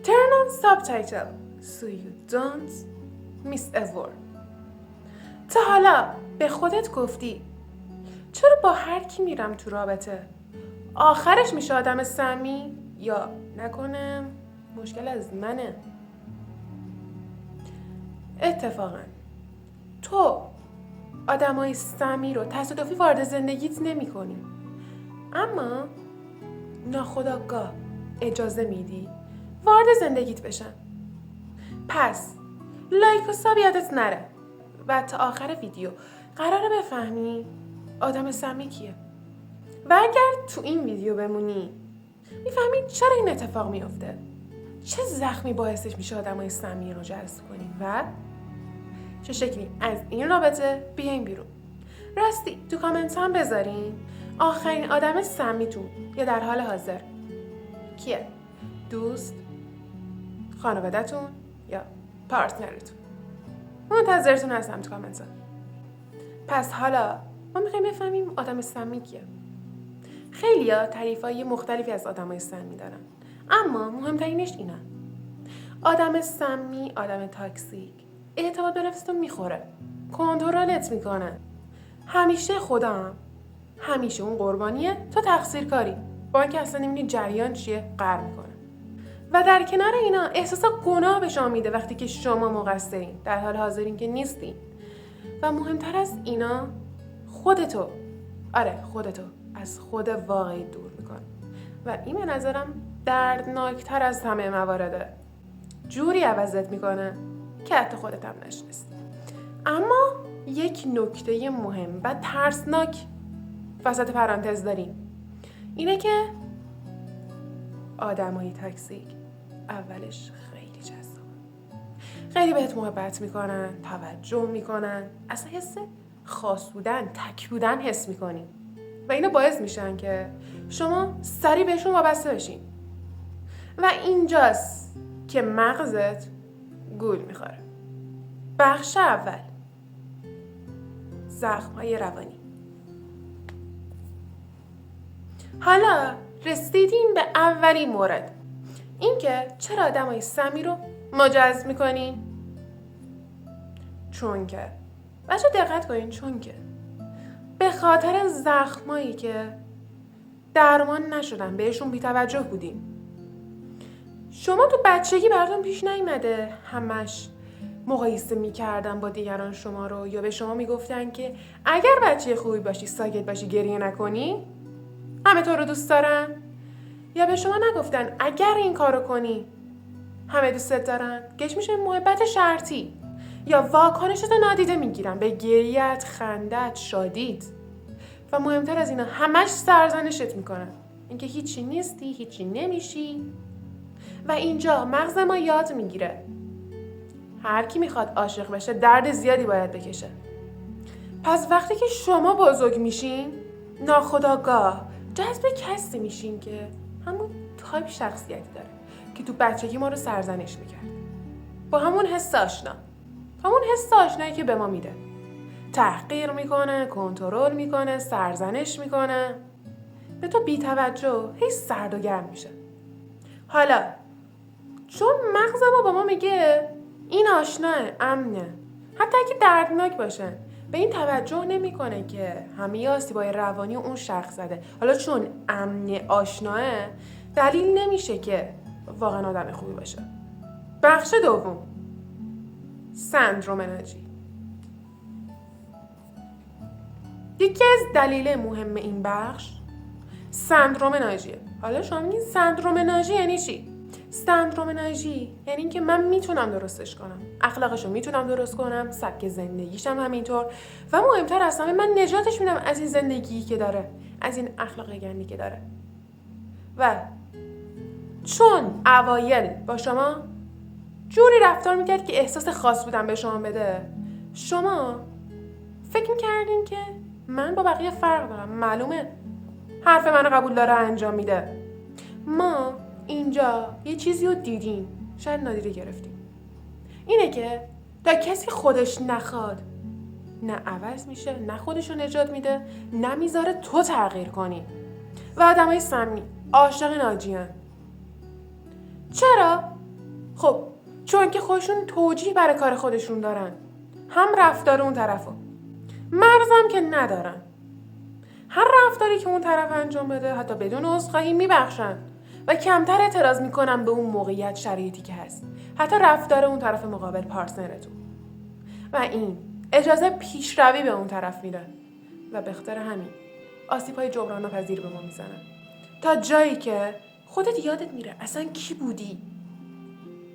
Turn on subtitle so you don't miss a word. تا حالا به خودت گفتی چرا با هر کی میرم تو رابطه آخرش میشه آدم سمی؟ یا نکنم مشکل از منه؟ اتفاقا تو آدمای سمی رو تصادفی وارد زندگیت نمی کنی، اما ناخودآگاه اجازه میدی وارد زندگیت بشن. پس لایک و ساب یادت نره و تا آخر ویدیو قراره بفهمی آدم سمی کیه. و اگر تو این ویدیو بمونی میفهمی چرا این اتفاق میفته، چه زخمی باعثش میشه آدمای سمی رو جذب کنی و چه شکلی از این رابطه بیاین بیرون. راستی تو کامنت هم بذارین آخرین آدم سمیتون یا در حال حاضر کیه؟ دوست، خانواده‌تون یا پارتنرتون؟ منتظرتون هستم تو کامنت ها. پس حالا ما میخوایم بفهمیم آدم سمی کیه. خیلیا تعریفای مختلفی از آدمای سمی دارن، اما مهمترینش اینه: آدم سمی آدم تاکسیک، اعتماد به نفستو میخوره، کنترلت میکنه، همیشه خودم، همیشه اون قربانیه، تو تقصیر کاری، با اینکه اصلا نمیدونی جریان چیه، قهر میکنه. و در کنار اینا احساس گناه به شما میده وقتی که شما مقصرین، در حال حاضرین که نیستین. و مهمتر از اینا خودتو از خود واقعی دور میکنه و این به نظرم دردناکتر از همه موارده. جوری عوضت میکنه که حتی خودت هم نشناسی. اما یک نکته مهم و ترسناک وسط پرانتز داریم، اینه که آدمای تاکسیک اولش خیلی جذابه، خیلی بهت محبت میکنن، توجه میکنن، اصلا حس خاص بودن، تک بودن حس میکنی و اینا باعث میشن که شما سریع بهشون وابسته بشین. و اینجاست که مغزت گول میخوره. بخش اول: زخم‌های روانی. حالا رسیدیم به اولین مورد، این که چرا آدمای سمی رو ما جذب میکنیم. چون که بچه دقت کنین، چون که به خاطر زخمایی که درمان نشدن بهشون بی‌توجه بودیم. شما تو بچگی براتون پیش نیومده همش مقایسه میکردن با دیگران شما رو، یا به شما میگفتن که اگر بچه خوبی باشی، ساکت باشی، گریه نکنی، همه تو رو دوست دارن؟ یا به شما نگفتن اگر این کارو کنی همه دوستت دارن؟ گش میشه محبت شرطی. یا واکنشتو نادیده میگیرن به گریت، خندت، شادیت. و مهمتر از اینا همش سرزنشت میکنن، اینکه هیچی نیستی، هیچی نمیشی. و اینجا مغز ما یاد میگیره هر کی میخواد عاشق بشه درد زیادی باید بکشه. پس وقتی که شما بزرگ میشین ناخودآگاه جذب کسی میشین که همون تایپ شخصیتی داره که تو بچگی ما رو سرزنش میکرد، با همون حس آشنا، همون حس آشنایی که به ما میده، تحقیر میکنه، کنترل میکنه، سرزنش میکنه، به تو بی‌توجه، هی سرد و گرم میشه. حالا چون مغز ما با ما میگه این آشناه، امنه، حتی اگه دردناک باشه، به این توجه نمیکنه که همه آسیبای روانی اون شخص زده. حالا چون امن، آشناه، دلیل نمیشه که واقعا آدم خوبی باشه. بخش دوم: سندروم ناجی. یکی از دلایل مهم این بخش سندروم ناجیه. حالا شما میگین سندروم ناجی یعنی چی؟ سندروم ناجی یعنی این که من میتونم درستش کنم، اخلاقشو میتونم درست کنم، سبک زندگیشم همینطور، و مهمتر از همه من نجاتش میدم از این زندگی که داره، از این اخلاق گندی که داره. و چون اوایل با شما جوری رفتار میکرد که احساس خاص بودن به شما بده، شما فکر میکردین که من با بقیه فرق دارم، معلومه حرف منو قبول داره، انجام میده. ما اینجا یه چیزی رو دیدیم، شاید نادیده گرفتیم، اینه که تا کسی خودش نخواد نه عوض میشه، نه خودشو نجات میده، نه میذاره تو تغییر کنی. و آدمای سمی عاشق ناجیان. چرا؟ خب چون که خودشون توجیه برای کار خودشون دارن، هم رفتار اون طرفو، مرزم که ندارن. هر رفتاری که اون طرف انجام بده حتی بدون عذرخواهی میبخشن و کمتر اعتراض میکنن به اون موقعیت شرایطی که هست، حتی رفتار اون طرف مقابل پارتنرتون. و این اجازه پیشروی به اون طرف میده و به خاطر همین آسیب‌های جبران ناپذیر به ما میزنن، تا جایی که خودت یادت میره اصلا کی بودی،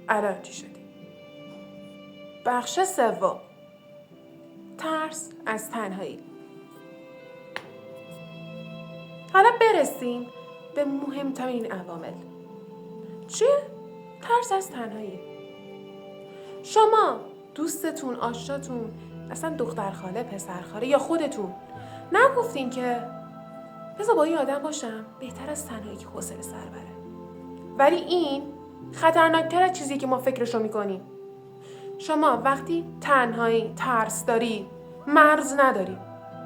الان چی شدی. بخش سوم، ترس از تنهایی. حالا برسیم به مهمترین عوامل. چیه؟ ترس از تنهایی. شما، دوستتون، آشناتون، اصلا دختر خاله، پسر خاله یا خودتون نگفتین که بذار با این آدم باشم بهتر از تنهایی که حوصله سر بره. ولی این خطرناکتر از چیزی که ما فکرشو میکنیم. شما وقتی تنهایی، ترس داری، مرز نداری،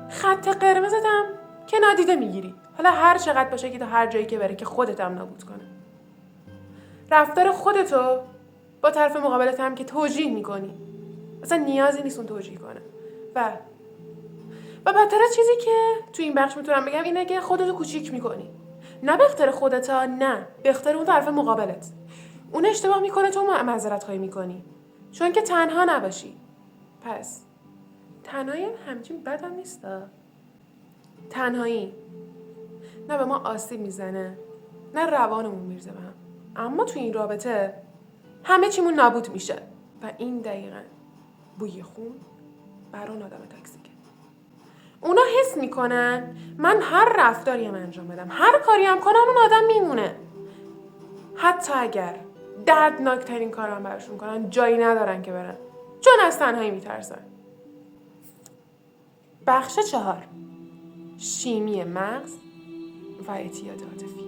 خط قرمزت هم که نادیده میگیری. حالا هر چقدر باشه که تا هر جایی که بره که خودت هم نابود کنه. رفتار خودتو با طرف مقابلت هم که توجیه میکنی. اصلا نیازی نیست اون توجیه کنه. و بدتر از چیزی که تو این بخش میتونم بگم اینه که خودتو کوچیک میکنی. نه به اختیار خودت، نه به اختیار اون طرف مقابلت. اون اشتباه میکنه، تو معذرت خواهی میکنی چون که تنها نباشی. پس تنهایی همچین بد هم نیست. تنهایی نه به ما آسیب میزنه، نه روانمون میرزه به هم، اما تو این رابطه همه چیمون نابود میشه. و این دقیقاً بوی خون بر اون آدم تاکسیکه. اونا حس میکنن من هر رفتاری هم انجام بدم، هر کاری هم کنم، اون آدم میمونه. حتی اگر دردناکترین کارم براشون کنن، جایی ندارن که برن، چون از تنهایی میترسن. بخش 4، شیمی مغز و اعتیاد عاطفی.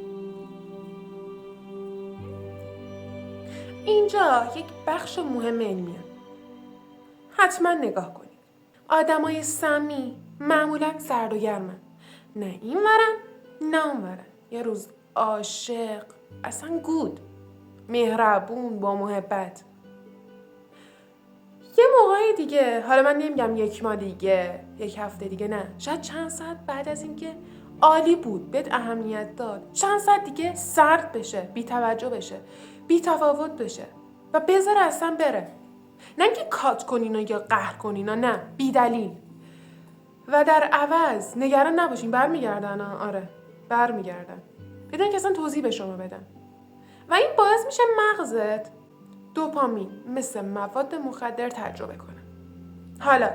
اینجا یک بخش مهم علمیه. حتما نگاه کنید. آدمای سمی معمولا سرد و گرمن. نه این ورن نه اون ورن. یه روز عاشق، اصلا گود، مهربون، با محبت. یه موقعی دیگه، حالا من نمیگم یک ماه دیگه، یک هفته دیگه، نه، شاید چند ساعت بعد از اینکه عالی بود، بهت اهمیت داد، چند ساعت دیگه سرد بشه، بی توجه بشه، بی تفاوت بشه و بذاره اصلا بره. نه اینکه کات کنینا یا قهر کنینا، نه، بی دلیل. و در عوض نگران نباشین، برمیگردن. آره برمیگردن، بدون که اصلا توضیح به شما بدم. و این باعث میشه مغزت دوپامین مثل مواد مخدر تجربه کنه. حالا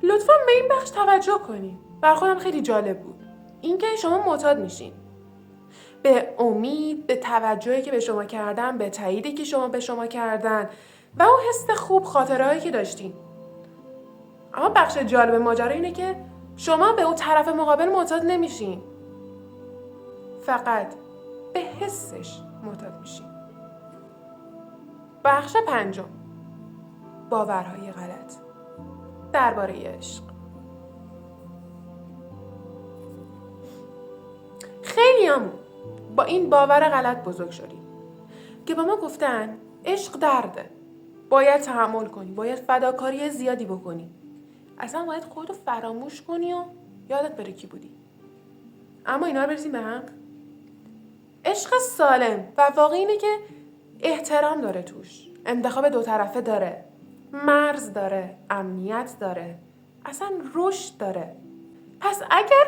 لطفاً به این بخش توجه کنین. بر خودم خیلی جالب بود اینکه شما معتاد میشین به امید، به توجهی که به شما کردن، به تاییدی که شما به شما کردن و اون حس خوب، خاطرهایی که داشتین. اما بخش جالب ماجرا اینه که شما به اون طرف مقابل معتاد نمیشین، فقط به حسش معتاد میشین. بخش 5، باورهای غلط درباره عشق. خیلی هم با این باور غلط بزرگ شدیم که با ما گفتن عشق درده، باید تحمل کنی، باید فداکاری زیادی بکنی، اصلا باید خودتو فراموش کنی و یادت بره کی بودی. اما اینا رو بریزیم به هم. عشق سالم و واقعی اینه که احترام داره توش، انتخاب دو طرفه داره، مرز داره، امنیت داره، اصلا رشد داره. پس اگر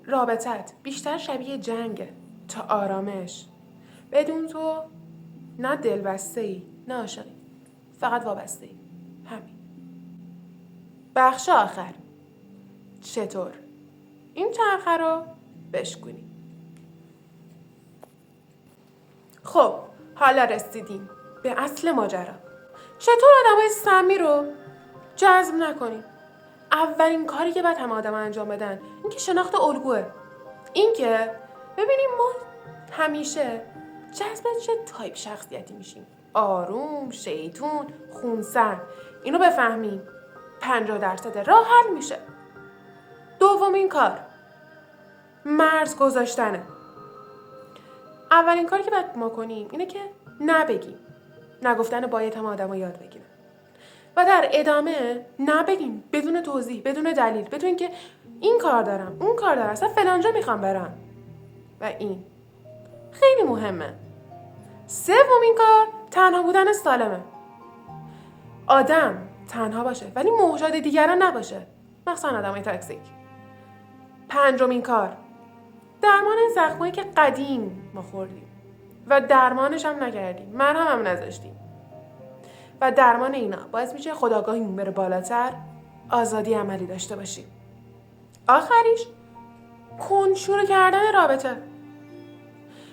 رابطت بیشتر شبیه جنگه تا آرامش، بدون تو نه دلبسته‌ای نه عاشقی، فقط وابسته‌ای. همین. بخش آخر، چطور این چرخه رو بشکنیم. خب حالا رسیدیم به اصل ماجرا. چطور آدمای سمی رو جذب نکنیم؟ اولین کاری که باید همه آدم انجام بدن این که شناخت الگوه. این که ببینیم ما همیشه جذب چه تایپ شخصیتی میشیم. آروم، شیطون، خونسرد. اینو بفهمیم 50% راه حل میشه. دومین کار، مرز گذاشتنه. اولین کاری که باید ما کنیم اینه که نبگیم. نگفتن باید هم آدم ها یاد بگیرن. و در ادامه نبگین بدون توضیح، بدون دلیل، بدون که این کار دارم، اون کار دارم، اصلا فلانجا میخوام برم. و این خیلی مهمه. سومین کار تنها بودن سالمه. آدم تنها باشه ولی محتاج دیگران نباشه، مخصوصا آدمای تاکسیک. پنجمین کار درمان زخمایی که قدیم ما خوردیم و درمانش هم نکردیم، مرهم هم نذاشتیم. و درمان اینا باعث میشه خودآگاهیمون بره بالاتر، آزادی عملی داشته باشیم. آخریش کنشور کردن رابطه.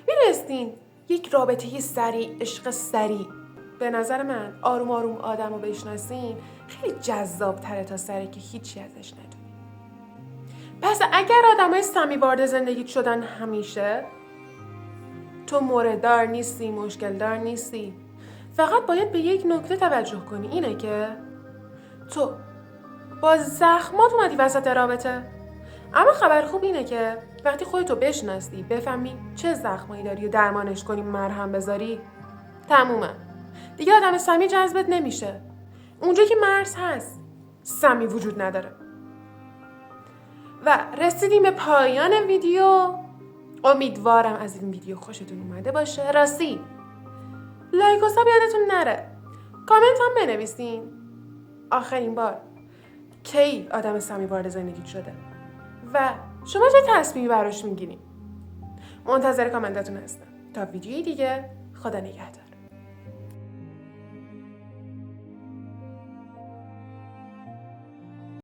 میدونستین یک رابطه سریع، عشق سریع، به نظر من آروم آروم آدم رو بشناسین خیلی جذاب تره تا سری که هیچی ازش ندونی. پس اگر آدم های سمی وارد زندگیت شدن همیشه، تو مورددار نیستی، مشکل دار نیستی. فقط باید به یک نکته توجه کنی، اینه که تو با زخمات اومدی وسط رابطه. اما خبر خوب اینه که وقتی خودتو بشناسی، بفهمی چه زخمایی داری و درمانش کنی، مرهم بذاری، تمومه. دیگه آدم سمی جذبت نمیشه. اونجا که مرز هست، سمی وجود نداره. و رسیدیم به پایان ویدیو. امیدوارم از این ویدیو خوشتون اومده باشه. راستی لایک و ساب یادتون نره. کامنت هم بنویسین آخرین بار کی آدم سمی وارد زندگیت شده و شما چه تصمیمی براش میگیرین. منتظر کامنتاتون هستم. تا ویدیوی دیگه، خدا نگهدار.